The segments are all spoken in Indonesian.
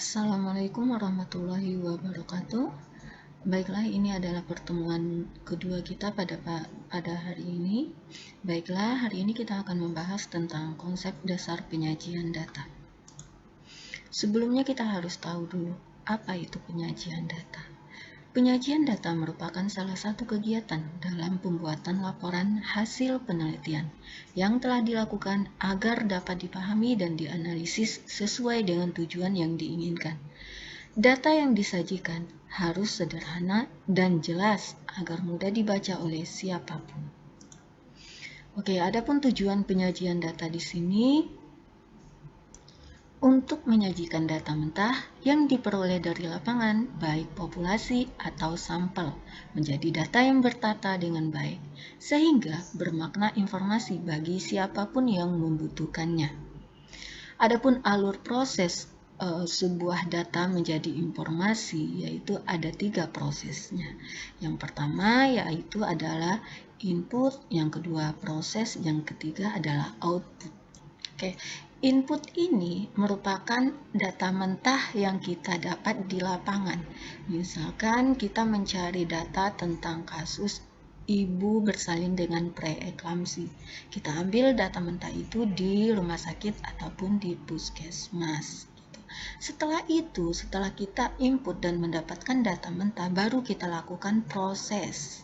Assalamualaikum warahmatullahi wabarakatuh. Baiklah, ini adalah pertemuan kedua kita pada hari ini. Baiklah, hari ini kita akan membahas tentang konsep dasar penyajian data. Sebelumnya kita harus tahu dulu, apa itu penyajian data? Penyajian data merupakan salah satu kegiatan dalam pembuatan laporan hasil penelitian yang telah dilakukan agar dapat dipahami dan dianalisis sesuai dengan tujuan yang diinginkan. Data yang disajikan harus sederhana dan jelas agar mudah dibaca oleh siapapun. Oke, adapun tujuan penyajian data di sini untuk menyajikan data mentah yang diperoleh dari lapangan, baik populasi atau sampel, menjadi data yang bertata dengan baik, sehingga bermakna informasi bagi siapapun yang membutuhkannya. Adapun alur proses sebuah data menjadi informasi, yaitu ada 3 prosesnya. Yang pertama yaitu adalah input, yang kedua proses, yang ketiga adalah output. Oke, input ini merupakan data mentah yang kita dapat di lapangan. Misalkan kita mencari data tentang kasus ibu bersalin dengan preeklamsi. Kita ambil data mentah itu di rumah sakit ataupun di puskesmas. Setelah itu, setelah kita input dan mendapatkan data mentah, baru kita lakukan proses.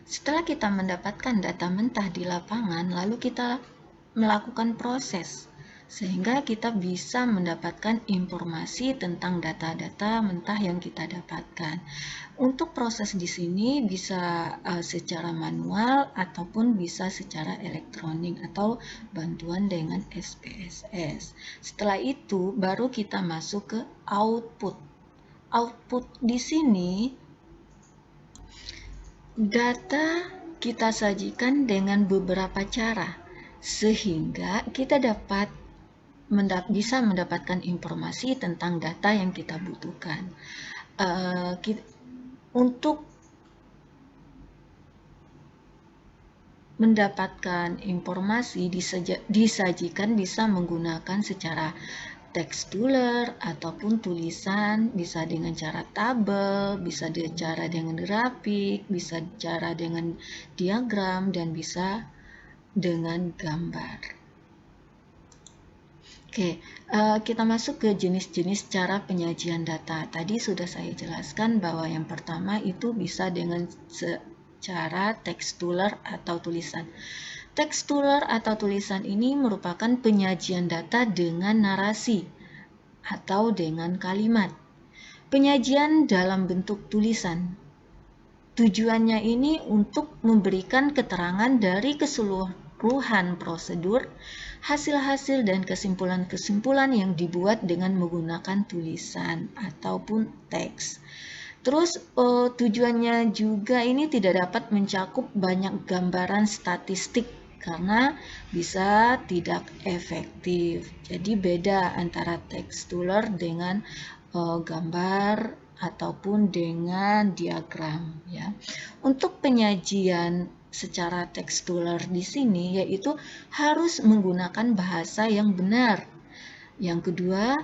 Setelah kita mendapatkan data mentah di lapangan, lalu kita melakukan proses sehingga kita bisa mendapatkan informasi tentang data-data mentah yang kita dapatkan. Untuk proses di sini bisa secara manual ataupun bisa secara elektronik atau bantuan dengan SPSS. Setelah itu baru kita masuk ke output. Output di sini data kita sajikan dengan beberapa cara sehingga kita bisa mendapatkan informasi tentang data yang kita butuhkan. Untuk mendapatkan informasi disajikan bisa menggunakan secara tekstuler ataupun tulisan, bisa dengan cara tabel, bisa cara dengan grafik, bisa cara dengan diagram, dan bisa dengan gambar. Oke, kita masuk ke jenis-jenis cara penyajian data. Tadi sudah saya jelaskan bahwa yang pertama itu bisa dengan secara tekstuler atau tulisan. Tekstuler atau tulisan ini merupakan penyajian data dengan narasi atau dengan kalimat. Penyajian dalam bentuk tulisan. Tujuannya ini untuk memberikan keterangan dari keseluruhan prosedur, hasil-hasil dan kesimpulan-kesimpulan yang dibuat dengan menggunakan tulisan ataupun teks. Terus tujuannya juga ini tidak dapat mencakup banyak gambaran statistik karena bisa tidak efektif. Jadi beda antara tekstuler dengan gambar ataupun dengan diagram ya. Untuk penyajian secara tekstuler di sini yaitu harus menggunakan bahasa yang benar. Yang kedua,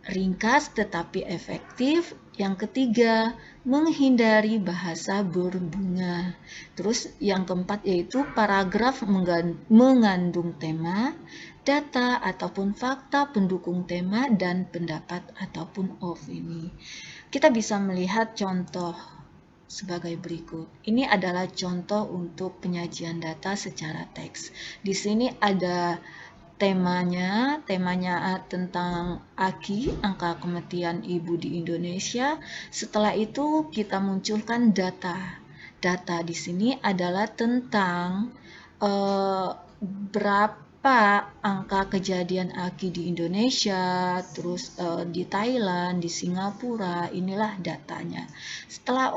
ringkas tetapi efektif. Yang ketiga, menghindari bahasa berbunga. Terus yang keempat yaitu paragraf mengandung tema, data ataupun fakta pendukung tema, dan pendapat ataupun opini. Kita bisa melihat contoh sebagai berikut. Ini adalah contoh untuk penyajian data secara teks. Di sini ada temanya tentang AKI, angka kematian ibu di Indonesia. Setelah itu kita munculkan data. Data di sini adalah tentang berapa angka kejadian AKI di Indonesia, terus di Thailand, di Singapura. Inilah datanya. Setelah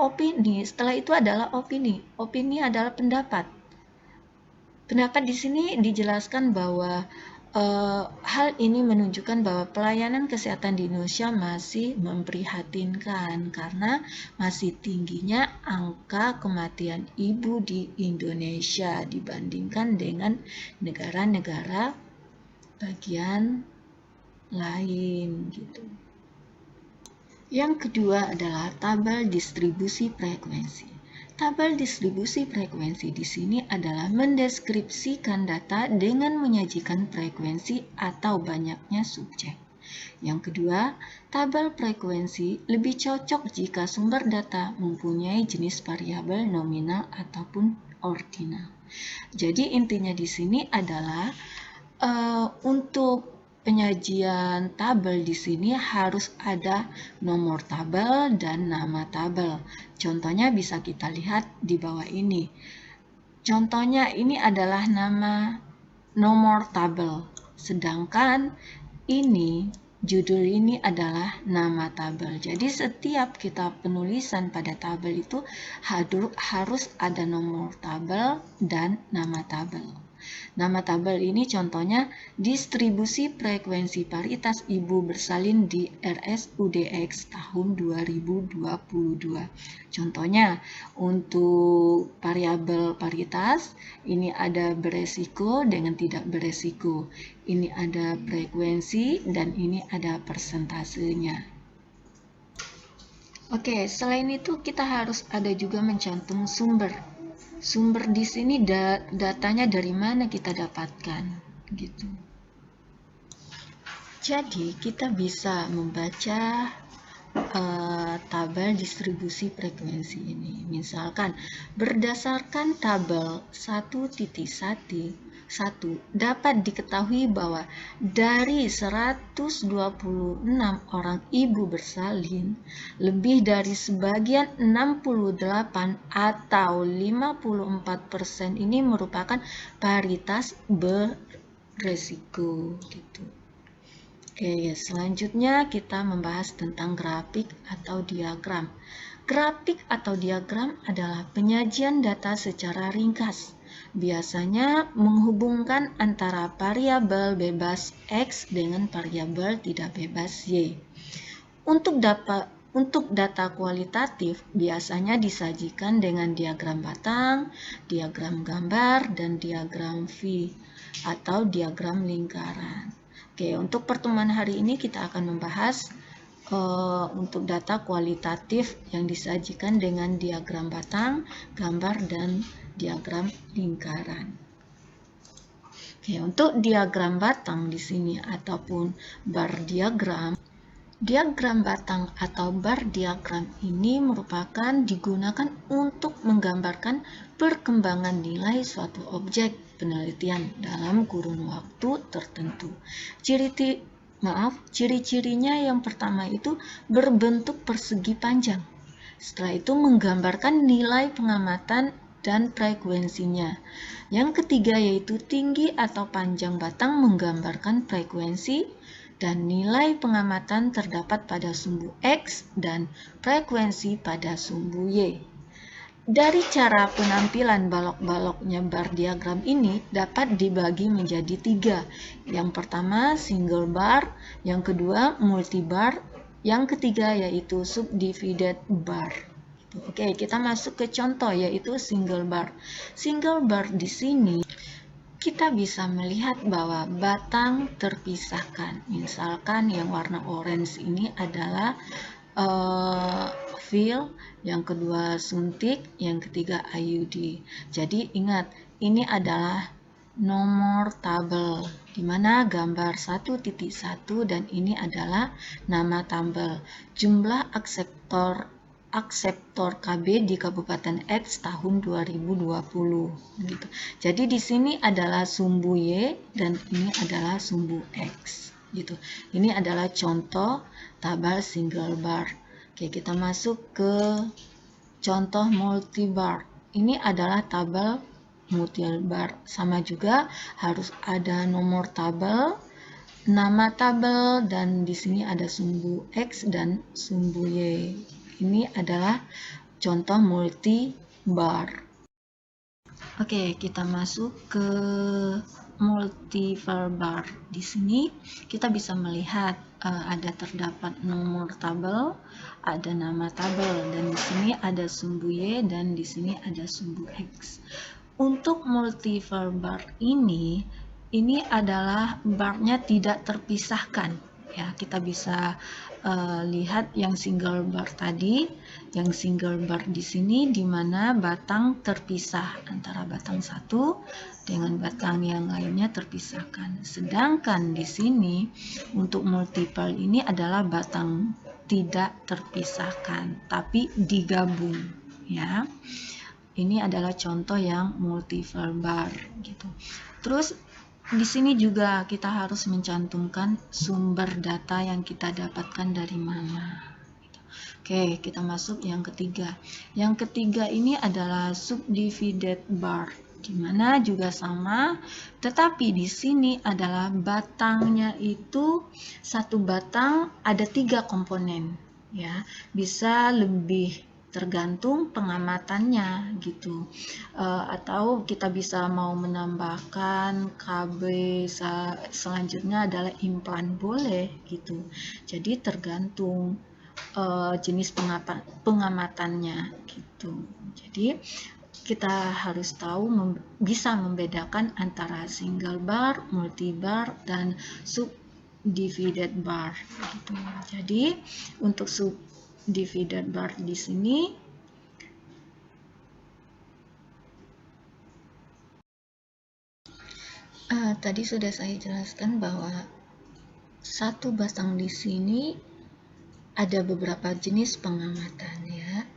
itu adalah opini. Opini adalah pendapat. Pendapat di sini dijelaskan bahwa hal ini menunjukkan bahwa pelayanan kesehatan di Indonesia masih memprihatinkan karena masih tingginya angka kematian ibu di Indonesia dibandingkan dengan negara-negara bagian lain gitu. Yang kedua adalah tabel distribusi frekuensi. Tabel distribusi frekuensi di sini adalah mendeskripsikan data dengan menyajikan frekuensi atau banyaknya subjek. Yang kedua, tabel frekuensi lebih cocok jika sumber data mempunyai jenis variabel nominal ataupun ordinal. Jadi intinya di sini adalah untuk penyajian tabel di sini harus ada nomor tabel dan nama tabel. Contohnya bisa kita lihat di bawah ini. Contohnya ini adalah nomor tabel, sedangkan ini judul ini adalah nama tabel. Jadi setiap kita penulisan pada tabel itu harus ada nomor tabel dan nama tabel. Nama tabel ini contohnya distribusi frekuensi paritas ibu bersalin di RSUDX tahun 2022. Contohnya untuk variabel paritas ini ada beresiko dengan tidak beresiko. Ini ada frekuensi dan ini ada persentasenya. Oke, selain itu kita harus ada juga mencantum sumber. Sumber di sini datanya dari mana kita dapatkan, gitu. Jadi kita bisa membaca tabel distribusi frekuensi ini. Misalkan berdasarkan tabel 1.1 dapat diketahui bahwa dari 126 orang ibu bersalin, lebih dari sebagian 68 atau 54% ini merupakan paritas beresiko gitu. Oke, selanjutnya kita membahas tentang grafik atau diagram. Grafik atau diagram adalah penyajian data secara ringkas. Biasanya menghubungkan antara variabel bebas X dengan variabel tidak bebas Y. Untuk data kualitatif biasanya disajikan dengan diagram batang, diagram gambar, dan diagram V atau diagram lingkaran. Oke, untuk pertemuan hari ini kita akan membahas untuk data kualitatif yang disajikan dengan diagram batang, gambar, dan diagram lingkaran. Oke, untuk diagram batang di sini ataupun bar diagram, diagram batang atau bar diagram ini merupakan digunakan untuk menggambarkan perkembangan nilai suatu objek penelitian dalam kurun waktu tertentu. Ciri-cirinya yang pertama itu berbentuk persegi panjang. Setelah itu menggambarkan nilai pengamatan dan frekuensinya. Yang ketiga yaitu tinggi atau panjang batang menggambarkan frekuensi dan nilai pengamatan terdapat pada sumbu X dan frekuensi pada sumbu Y. Dari cara penampilan balok-baloknya bar diagram ini dapat dibagi menjadi 3. Yang pertama single bar, yang kedua multi bar, yang ketiga yaitu subdivided bar. Oke, kita masuk ke contoh yaitu single bar. Single bar di sini kita bisa melihat bahwa batang terpisahkan. Misalkan yang warna orange ini adalah fill, yang kedua suntik, yang ketiga IUD. Jadi ingat, ini adalah nomor tabel, di mana gambar 1.1 dan ini adalah nama tabel. Jumlah akseptor KB di Kabupaten X tahun 2020 gitu. Jadi di sini adalah sumbu Y dan ini adalah sumbu X gitu. Ini adalah contoh tabel single bar. Oke, kita masuk ke contoh multi bar. Ini adalah tabel multi bar. Sama juga harus ada nomor tabel, nama tabel, dan di sini ada sumbu X dan sumbu Y. Ini adalah contoh multi bar. Oke, kita masuk ke multiple bar. Di sini kita bisa melihat ada terdapat nomor tabel, ada nama tabel, dan di sini ada sumbu Y dan di sini ada sumbu X. Untuk multiple bar ini adalah barnya tidak terpisahkan. Ya, kita bisa lihat yang single bar tadi, yang single bar di sini di mana batang terpisah antara batang satu dengan batang yang lainnya terpisahkan. Sedangkan di sini untuk multiple ini adalah batang tidak terpisahkan, tapi digabung, ya. Ini adalah contoh yang multiple bar gitu. Terus di sini juga kita harus mencantumkan sumber data yang kita dapatkan dari mana. Oke, kita masuk yang ketiga. Yang ketiga ini adalah subdivided bar, di mana juga sama, tetapi di sini adalah batangnya itu satu batang ada 3 komponen, ya. Bisa lebih tergantung pengamatannya gitu, atau kita bisa mau menambahkan KB selanjutnya adalah implan, boleh gitu. Jadi tergantung jenis pengamatannya gitu. Jadi kita harus tahu bisa membedakan antara single bar, multi bar, dan subdivided bar gitu. Jadi untuk subdivided bar di sini tadi sudah saya jelaskan bahwa satu batang di sini ada beberapa jenis pengamatan, ya.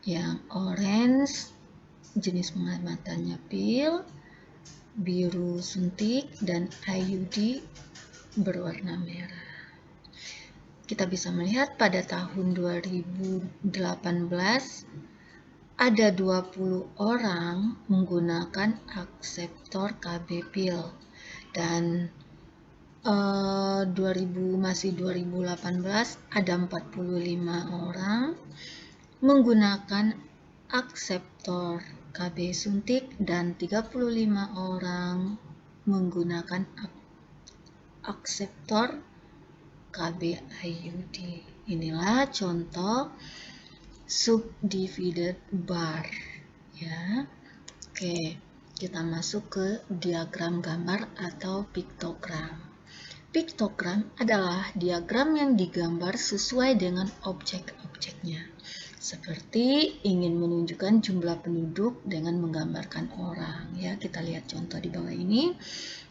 Yang orange jenis pengamatannya pil, biru suntik, dan IUD berwarna merah. Kita bisa melihat pada tahun 2018 ada 20 orang menggunakan akseptor KB pil, dan 2018 ada 45 orang menggunakan akseptor KB suntik dan 35 orang menggunakan akseptor KB IUD. Inilah contoh subdivided bar, ya. Oke, kita masuk ke diagram gambar atau piktogram. Piktogram adalah diagram yang digambar sesuai dengan objek-objeknya. Seperti ingin menunjukkan jumlah penduduk dengan menggambarkan orang. Ya, kita lihat contoh di bawah ini.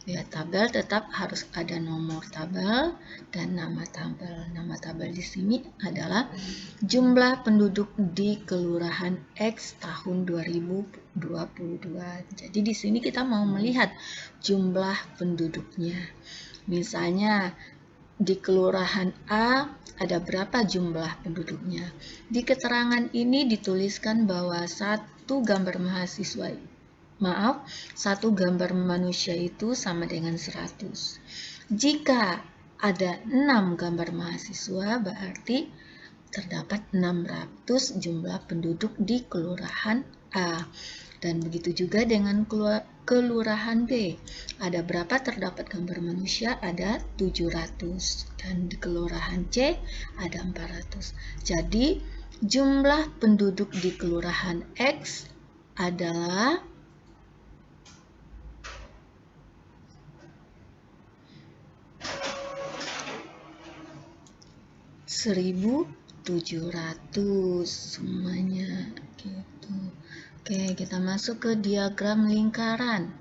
Lihat tabel, tetap harus ada nomor tabel dan nama tabel. Nama tabel di sini adalah jumlah penduduk di Kelurahan X tahun 2022. Jadi di sini kita mau melihat jumlah penduduknya. Misalnya di Kelurahan A ada berapa jumlah penduduknya. Di keterangan ini dituliskan bahwa satu gambar gambar manusia itu sama dengan 100. Jika ada 6 gambar mahasiswa, berarti terdapat 600 jumlah penduduk di Kelurahan A. Dan begitu juga dengan Kelurahan B. Ada berapa terdapat gambar manusia? Ada 700. Dan di Kelurahan C ada 400. Jadi jumlah penduduk di Kelurahan X adalah 1.700 semuanya gitu. Oke, kita masuk ke diagram lingkaran.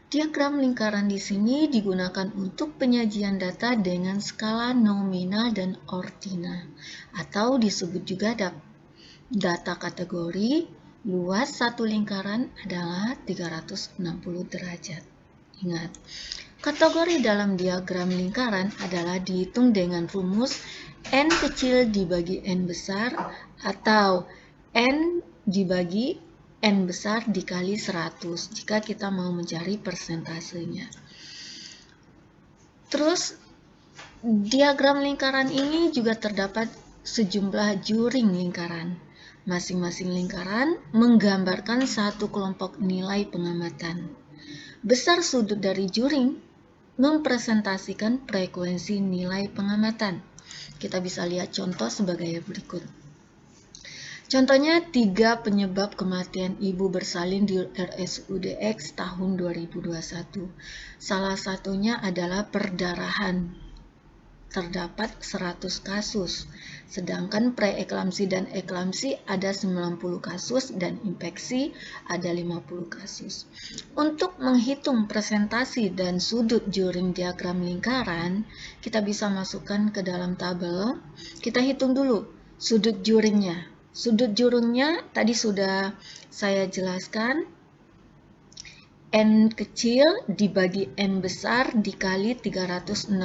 Diagram lingkaran di sini digunakan untuk penyajian data dengan skala nominal dan ordinal, atau disebut juga data kategori. Luas satu lingkaran adalah 360 derajat. Ingat, kategori dalam diagram lingkaran adalah dihitung dengan rumus N kecil dibagi N besar, atau N dibagi N besar dikali 100 jika kita mau mencari persentasenya. Terus diagram lingkaran ini juga terdapat sejumlah juring lingkaran. Masing-masing lingkaran menggambarkan satu kelompok nilai pengamatan. Besar sudut dari juring mempresentasikan frekuensi nilai pengamatan. Kita bisa lihat contoh sebagai berikut. Contohnya 3 penyebab kematian ibu bersalin di RSUD X tahun 2021. Salah satunya adalah perdarahan. terdapat 100 kasus. Sedangkan preeklamsi dan eklamsi ada 90 kasus dan infeksi ada 50 kasus. Untuk menghitung presentasi dan sudut juring diagram lingkaran, kita bisa masukkan ke dalam tabel. Kita hitung dulu sudut juringnya. Sudut juringnya tadi sudah saya jelaskan. N kecil dibagi N besar dikali 360.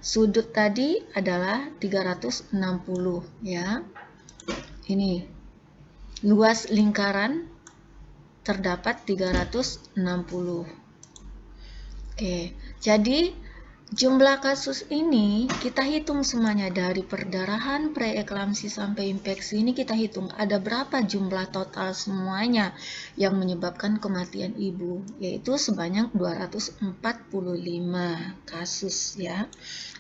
Sudut tadi adalah 360 ya. Ini luas lingkaran terdapat 360. Oke, jadi jumlah kasus ini kita hitung semuanya dari perdarahan, preeklamsi sampai infeksi ini kita hitung ada berapa jumlah total semuanya yang menyebabkan kematian ibu, yaitu sebanyak 245 kasus ya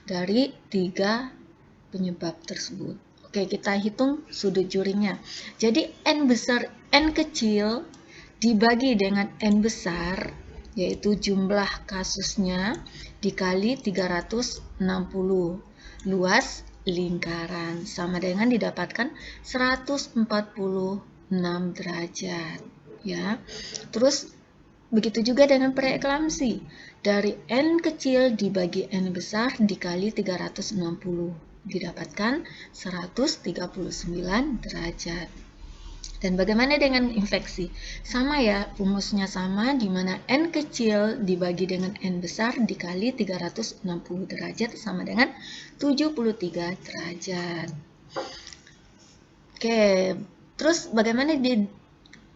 dari 3 penyebab tersebut. Oke, kita hitung sudut juringnya. Jadi N besar, N kecil dibagi dengan N besar, yaitu jumlah kasusnya dikali 360 luas lingkaran sama dengan didapatkan 146 derajat ya. Terus begitu juga dengan preeklamsi, dari N kecil dibagi N besar dikali 360 didapatkan 139 derajat. Dan bagaimana dengan infeksi? Sama ya, rumusnya sama, di mana N kecil dibagi dengan N besar dikali 360 derajat sama dengan 73 derajat. Oke, terus bagaimana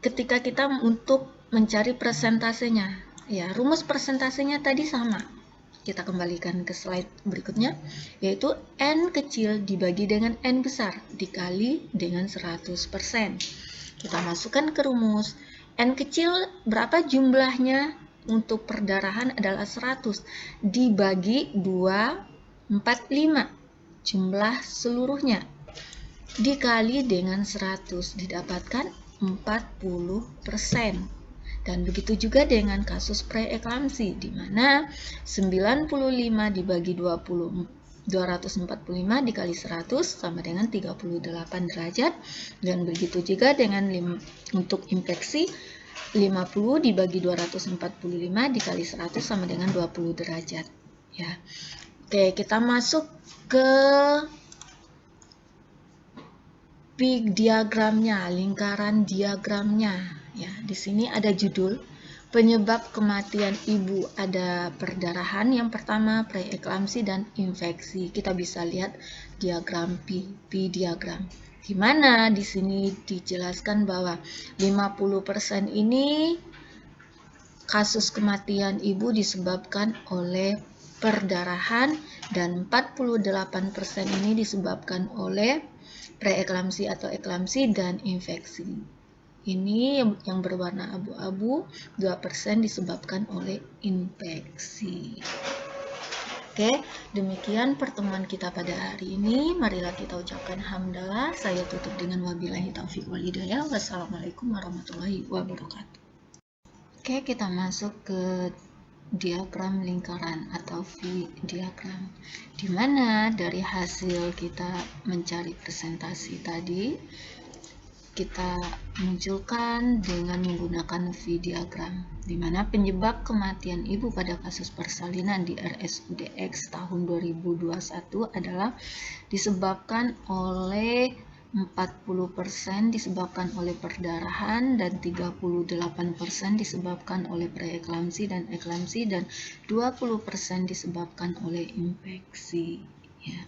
ketika kita untuk mencari persentasenya? Ya, rumus persentasenya tadi sama. Kita kembalikan ke slide berikutnya, yaitu N kecil dibagi dengan N besar dikali dengan 100%. Kita masukkan ke rumus. N kecil berapa jumlahnya? Untuk perdarahan adalah 100 dibagi 245 jumlah seluruhnya dikali dengan 100 didapatkan 40%. Dan begitu juga dengan kasus preeklamsi, di mana 95 dibagi 245 dikali 100 sama dengan 38 derajat. Dan begitu juga dengan untuk infeksi, 50 dibagi 245 dikali 100 sama dengan 20 derajat. Ya. Oke, kita masuk ke peak diagramnya, lingkaran diagramnya. Ya, di sini ada judul penyebab kematian ibu, ada perdarahan yang pertama, preeklamsi dan infeksi. Kita bisa lihat diagram P diagram. Di mana di sini dijelaskan bahwa 50% ini kasus kematian ibu disebabkan oleh perdarahan dan 48% ini disebabkan oleh preeklamsi atau eklamsi dan infeksi. Ini yang berwarna abu-abu, 2% disebabkan oleh infeksi. Oke, demikian pertemuan kita pada hari ini. Marilah kita ucapkan hamdalah. Saya tutup dengan wabillahi taufiq wal hidayah. Wassalamualaikum warahmatullahi wabarakatuh. Oke, kita masuk ke diagram lingkaran atau V diagram, di mana dari hasil kita mencari presentasi tadi kita munculkan dengan menggunakan V diagram, di mana penyebab kematian ibu pada kasus persalinan di RSUD X tahun 2021 adalah disebabkan oleh 40% disebabkan oleh perdarahan dan 38% disebabkan oleh preeklamsi dan eklamsi dan 20% disebabkan oleh infeksi ya.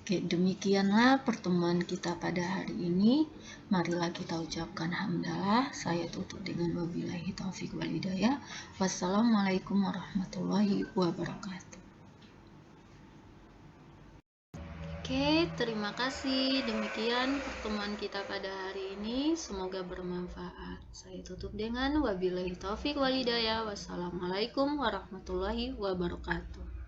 Oke, demikianlah pertemuan kita pada hari ini. Marilah kita ucapkan hamdalah. Saya tutup dengan wabillahi taufiq wal hidayah. Wassalamualaikum warahmatullahi wabarakatuh. Oke, terima kasih. Demikian pertemuan kita pada hari ini. Semoga bermanfaat. Saya tutup dengan wabillahi taufiq wal hidayah. Wassalamualaikum warahmatullahi wabarakatuh.